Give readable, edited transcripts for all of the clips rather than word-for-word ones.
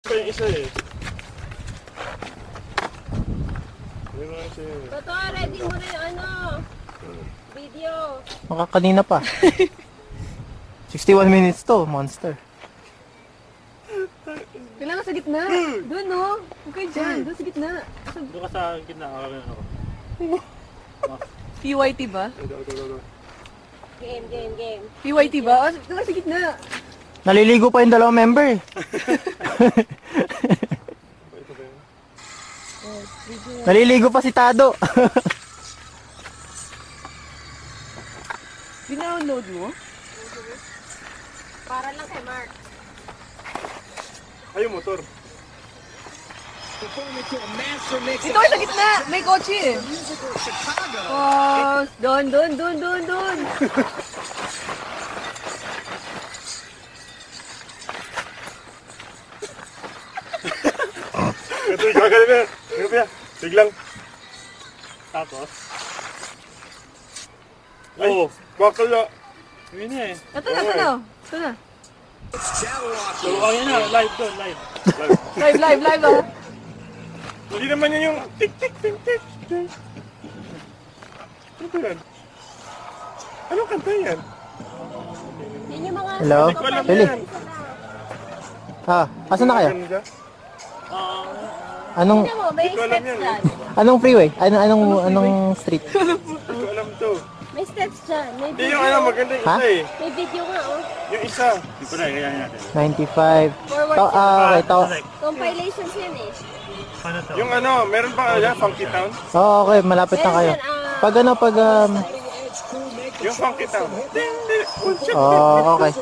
Ito yung isa eh. Totoo, ready mo na yung ano, video. Kanina pa. 61 minutes to, monster. Kailangan sa gitna. Doon no. Okay dyan, doon sa gitna. Doon ka sa gitna. Ako. PYT ba? Game. PYT ba? Doon ka sa gitna. Naliligo pa yung dalawang member. Naliligo pa si Tado. Dinownload mo? Para lang kay Mark. Ay, yung motor. Ito ay sa gitna! May kotse eh! Oh, doon! Ito yung gagaling na. Tingnan yan. Biglang. Tapos. Ay, bakal na. Yun na eh. Ito na! So, yan na. Live doon, live. Live ah! Hindi naman yun yung tik. Ano ba yan? Anong kanta yan? Yun yung mga... Hello? Pili. Asan na kayo? Ganun siya? Anong Tignan mo, may Hindi ko alam steps yan, dyan. anong freeway? Anong street? Hindi ko alam to. May steps dyan. May Hindi video. yung maganda yung Ha? isa eh. May video nga oh. Yung isa. Hindi ko na, kaya natin. 95. Forward Okay. Compilations yan eh. Yung meron pa kaya Funky Town? Okay, malapit na kayo. Pag Yung Funky Town. okay.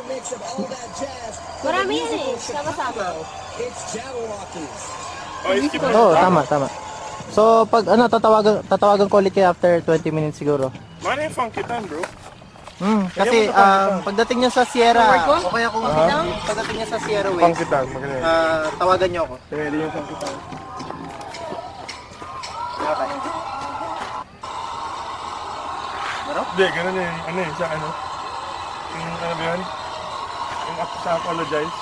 Marami yan eh. Sama-sama. Oh, skip Oo, tama. So, pag tatawagan ko ulit kayo after 20 minutes siguro. Mana yung Funky Town, bro? Kasi pagdating niya sa Sierra, o kaya kung pagdating niya sa Sierra Way, Funky Town, maganda. tawagan niyo ako. Pwede yung Funky Town. Okay. Hindi, ganun eh. Sa yung ano ba yun? Yung sa apologize.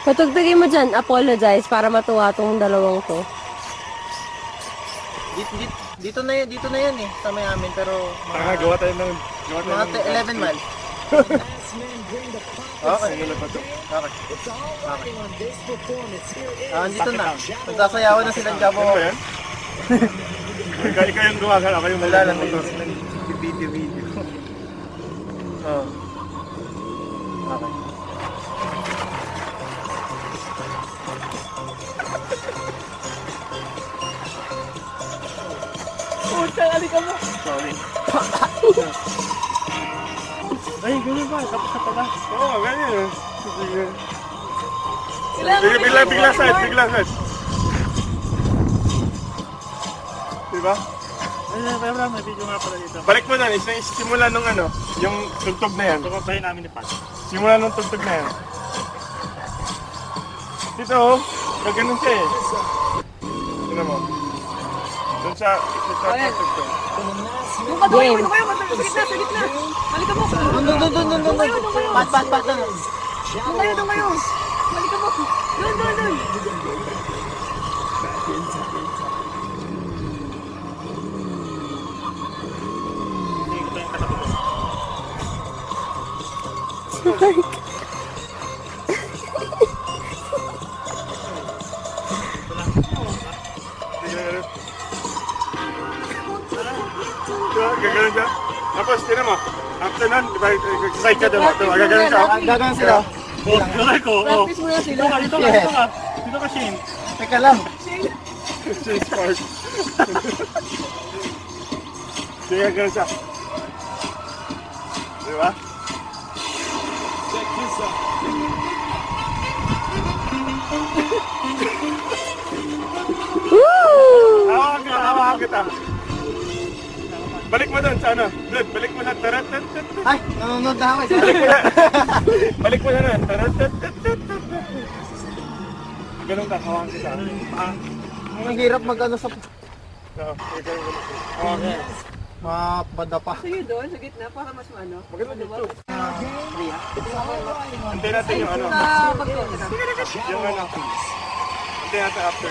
Patugtugin mo dyan, apologize para matuwa tong dalawang to. Dito na yan eh, sa may amin, pero Gawa tayo ng... mga 11 miles. Okay. Dito na. Nagsasayawan na silang Jabo. Ano ba yan? Ikaw yung gumagala, ako yung Wala lang motor. silang video. Oh. Okay. Puta, alika mo! Sorry. Ay, ganyan ba? Tapos na pala. Oo, ganyan eh. Bigla side. Diba? Ay, may video nga pala dito. Balik mo na, simula nung yung tugtog na yan. Tumabahin namin ni Pat. Simula nung tugtog na yan. Dito oh, ganun siya eh. Tignan mo. Doon sa tugtog. Doon kayo! Sa gitna! Halika mo! Doon. Pat. Doon kayo! Halika mo! Doon! Gagalan siya. Tapos, tinan mo. After nun, diba, exercise ka diba? Gagalan siya. Gagawin sila. Gagalan ko. Practice mo na sila. Dito ka. Dito ka, Shane. Teka lang. Shane Spark. Sige, gagalan siya. Diba? Check this out. Hawakan kita. Balik mo doon sa Blood, balik mo na. Ay, nanonood na ako. Balik mo na na. Ganun ka, hawakan kita. Ang hirap mag-ano sa... Okay. Mabada pa. Sige doon, sa gitna, para mas ano. Maganda dito. Antay natin yung ano. Sa pagkakas. Yung ano. Antay natin after.